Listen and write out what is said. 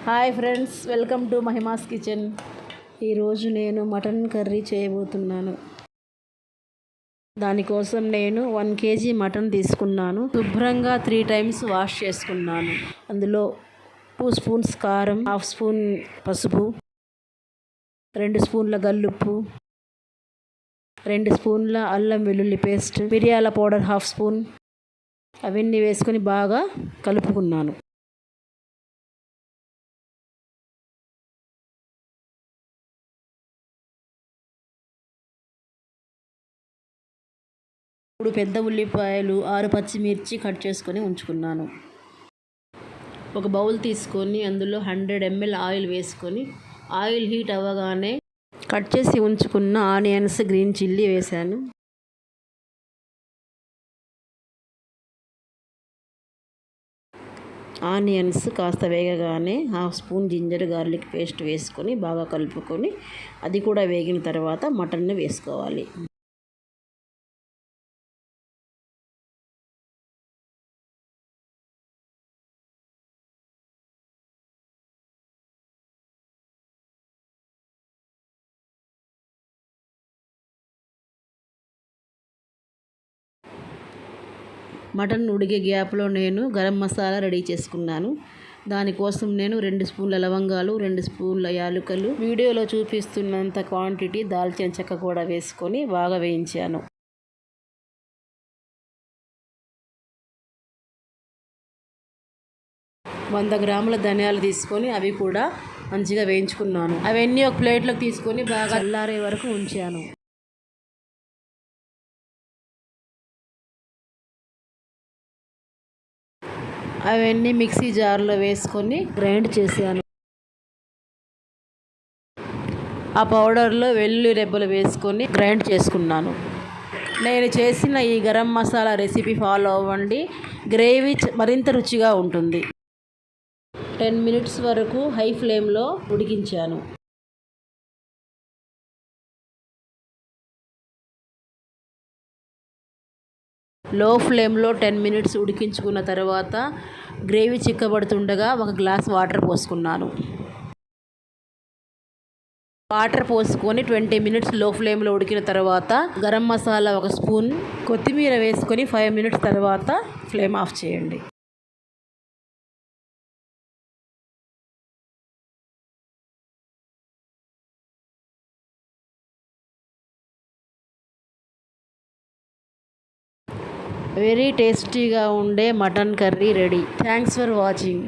Hi friends, welcome to Mahima's kitchen. ఈరోజు నేను mutton curry చేయబోతున్నాను. దానికోసం నేను 1 kg మటన్ తీసుకున్నాను. శుభ్రంగా 3 times వాష్ చేసుకున్నాను. అందులో 2 స్పూన్స్ కారం, 1/2 స్పూన్ పసుపు, 2 స్పూన్ల గల్లుప్పు, 2 స్పూన్ల అల్లం వెల్లుల్లి పేస్ట్, మిరియాల పౌడర్ 1/2 స్పూన్, అవన్నీ వేసుకొని బాగా కలుపుకున్నాను. ఇప్పుడు పెద్ద ఉల్లిపాయలు, 6 పచ్చిమిర్చి కట్ చేసుకొని ఉంచుకున్నాను. ఒక బౌల్ తీసుకొని అందులో 100 ml ఆయిల్ వేసుకొని, ఆయిల్ హీట్ అవ్వగానే కట్ చేసి ఉంచుకున్న ఆనియన్స్, గ్రీన్ చిల్లీ వేశాను. ఆనియన్స్ కాస్త వేగగానే 1/2 స్పూన్ జింజర్ గార్లిక్ పేస్ట్ వేసుకొని బాగా కలుపుకొని, అది కూడా వేగిన తర్వాత మటన్ని వేసుకోవాలి. మటన్ ఉడికే గ్యాప్లో నేను గరం మసాలా రెడీ చేసుకున్నాను. దానికోసం నేను 2 స్పూన్ల లవంగాలు, 2 స్పూన్ల యాలకులు, వీడియోలో చూపిస్తున్నంత క్వాంటిటీ దాల్చిన చెక్క కూడా వేసుకొని బాగా వేయించాను. వంద గ్రాముల ధనియాలు తీసుకొని అవి కూడా మంచిగా వేయించుకున్నాను. అవన్నీ ఒక ప్లేట్లోకి తీసుకొని బాగా చల్లారే వరకు ఉంచాను. అవన్నీ మిక్సీ జార్లో వేసుకొని గ్రైండ్ చేశాను. ఆ పౌడర్లో వెల్లుల్లి రెబ్బలు వేసుకొని గ్రైండ్ చేసుకున్నాను. నేను చేసిన ఈ గరం మసాలా రెసిపీ ఫాలో అవ్వండి. గ్రేవీ మరింత రుచిగా ఉంటుంది. 10 minutes వరకు హై ఫ్లేమ్లో ఉడికించాను. లో ఫ్లేమ్లో 10 minutes ఉడికించుకున్న తర్వాత గ్రేవీ చిక్కబడుతుండగా 1 గ్లాస్ వాటర్ పోసుకున్నాను. వాటర్ పోసుకొని 20 minutes లో ఫ్లేమ్లో ఉడికిన తర్వాత గరం మసాలా 1 స్పూన్, కొత్తిమీర వేసుకొని 5 minutes తర్వాత ఫ్లేమ్ ఆఫ్ చేయండి. వెరీ టేస్టీగా ఉండే mutton curry ready. Thanks for watching.